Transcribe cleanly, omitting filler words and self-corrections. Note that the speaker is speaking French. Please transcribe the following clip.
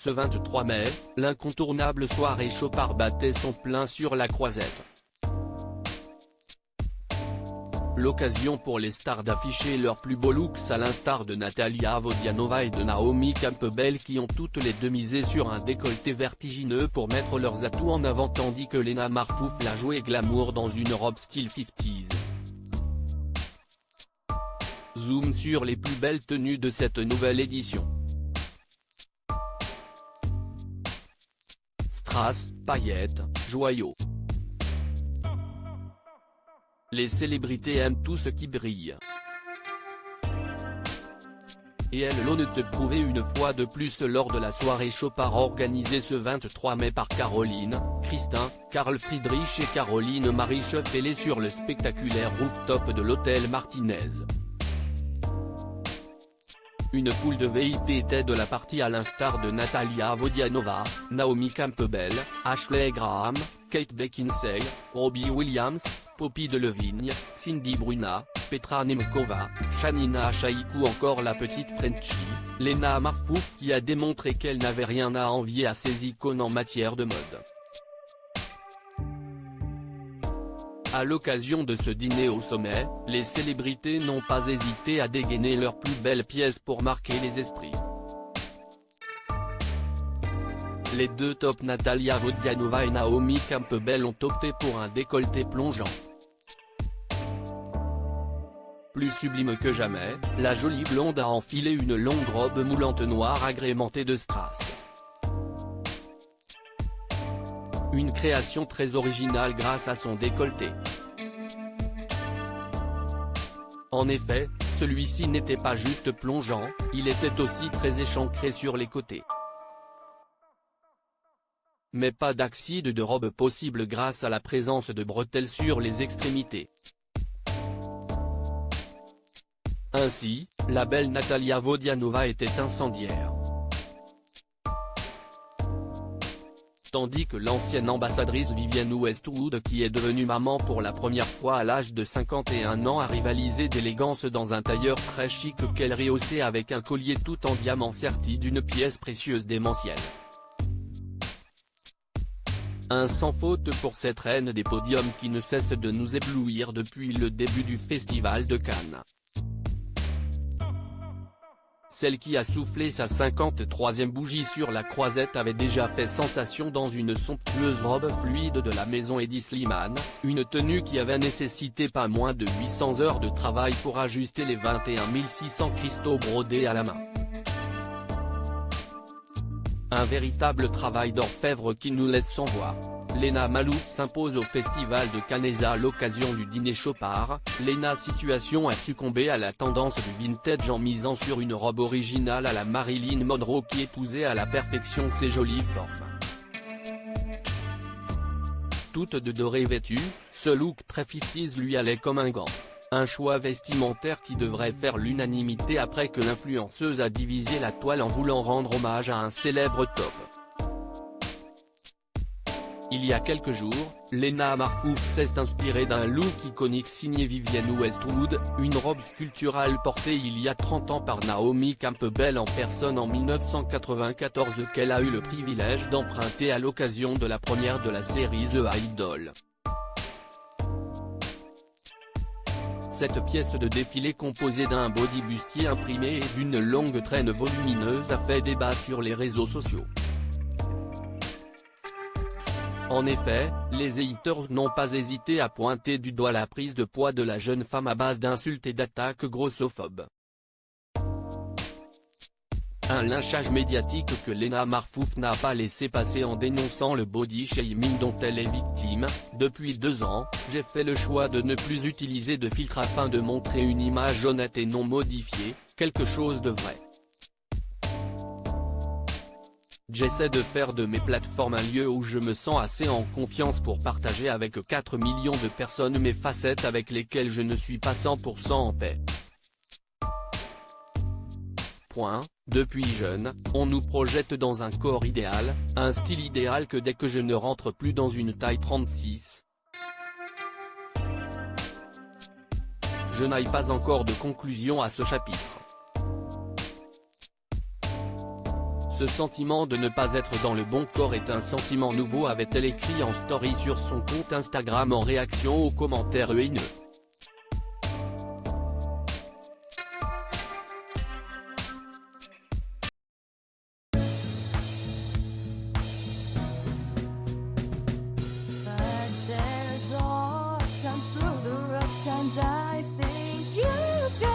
Ce 23 mai, l'incontournable soirée Chopard battait son plein sur la Croisette. L'occasion pour les stars d'afficher leurs plus beaux looks à l'instar de Natalia Vodianova et de Naomi Campbell qui ont toutes les deux misé sur un décolleté vertigineux pour mettre leurs atouts en avant tandis que Lena Marfouf l'a joué glamour dans une robe style 50s. Zoom sur les plus belles tenues de cette nouvelle édition. Strass, paillettes, joyaux. Les célébrités aiment tout ce qui brille. Et elles l'ont de prouver une fois de plus lors de la soirée Chopard organisée ce 23 mai par Caroline, Christin, Carl Friedrich et Caroline Marie Cheffelet sur le spectaculaire rooftop de l'hôtel Martinez. Une foule de VIP était de la partie à l'instar de Natalia Vodianova, Naomi Campbell, Ashley Graham, Kate Beckinsale, Robbie Williams, Poppy Delevingne, Cindy Bruna, Petra Nemkova, Shanina Shaikh ou encore la petite Frenchie, Lena Marfouf qui a démontré qu'elle n'avait rien à envier à ces icônes en matière de mode. À l'occasion de ce dîner au sommet, les célébrités n'ont pas hésité à dégainer leurs plus belles pièces pour marquer les esprits. Les deux tops Natalia Vodianova et Naomi Campbell ont opté pour un décolleté plongeant. Plus sublime que jamais, la jolie blonde a enfilé une longue robe moulante noire agrémentée de strass. Une création très originale grâce à son décolleté. En effet, celui-ci n'était pas juste plongeant, il était aussi très échancré sur les côtés. Mais pas d'acide de robe possible grâce à la présence de bretelles sur les extrémités. Ainsi, la belle Natalia Vodianova était incendiaire. Tandis que l'ancienne ambassadrice Vivienne Westwood qui est devenue maman pour la première fois à l'âge de 51 ans a rivalisé d'élégance dans un tailleur très chic qu'elle rehaussait avec un collier tout en diamant serti d'une pièce précieuse démentielle. Un sans faute pour cette reine des podiums qui ne cesse de nous éblouir depuis le début du festival de Cannes. Celle qui a soufflé sa 53e bougie sur la Croisette avait déjà fait sensation dans une somptueuse robe fluide de la maison Hedi Slimane, une tenue qui avait nécessité pas moins de 800 heures de travail pour ajuster les 21 600 cristaux brodés à la main. Un véritable travail d'orfèvre qui nous laisse sans voix. Lena Malouf s'impose au festival de Cannes à l'occasion du dîner Chopard. Lena Situation a succombé à la tendance du vintage en misant sur une robe originale à la Marilyn Monroe qui épousait à la perfection ses jolies formes. Toute de doré vêtue, ce look très 50s lui allait comme un gant. Un choix vestimentaire qui devrait faire l'unanimité après que l'influenceuse a divisé la toile en voulant rendre hommage à un célèbre top. Il y a quelques jours, Lena Marfouf s'est inspirée d'un look iconique signé Vivienne Westwood, une robe sculpturale portée il y a 30 ans par Naomi Campbell en personne en 1994 qu'elle a eu le privilège d'emprunter à l'occasion de la première de la série The Idol. Cette pièce de défilé composée d'un body bustier imprimé et d'une longue traîne volumineuse a fait débat sur les réseaux sociaux. En effet, les haters n'ont pas hésité à pointer du doigt la prise de poids de la jeune femme à base d'insultes et d'attaques grossophobes. Un lynchage médiatique que Lena Marfouf n'a pas laissé passer en dénonçant le body shaming dont elle est victime. Depuis 2 ans, j'ai fait le choix de ne plus utiliser de filtre afin de montrer une image honnête et non modifiée, quelque chose de vrai. J'essaie de faire de mes plateformes un lieu où je me sens assez en confiance pour partager avec 4 millions de personnes mes facettes avec lesquelles je ne suis pas 100% en paix. Depuis jeune, on nous projette dans un corps idéal, un style idéal que dès que je ne rentre plus dans une taille 36. Je n'aille pas encore de conclusion à ce chapitre. Ce sentiment de ne pas être dans le bon corps est un sentiment nouveau, avait-elle écrit en story sur son compte Instagram en réaction aux commentaires haineux. But there's all times through the rough times I think you got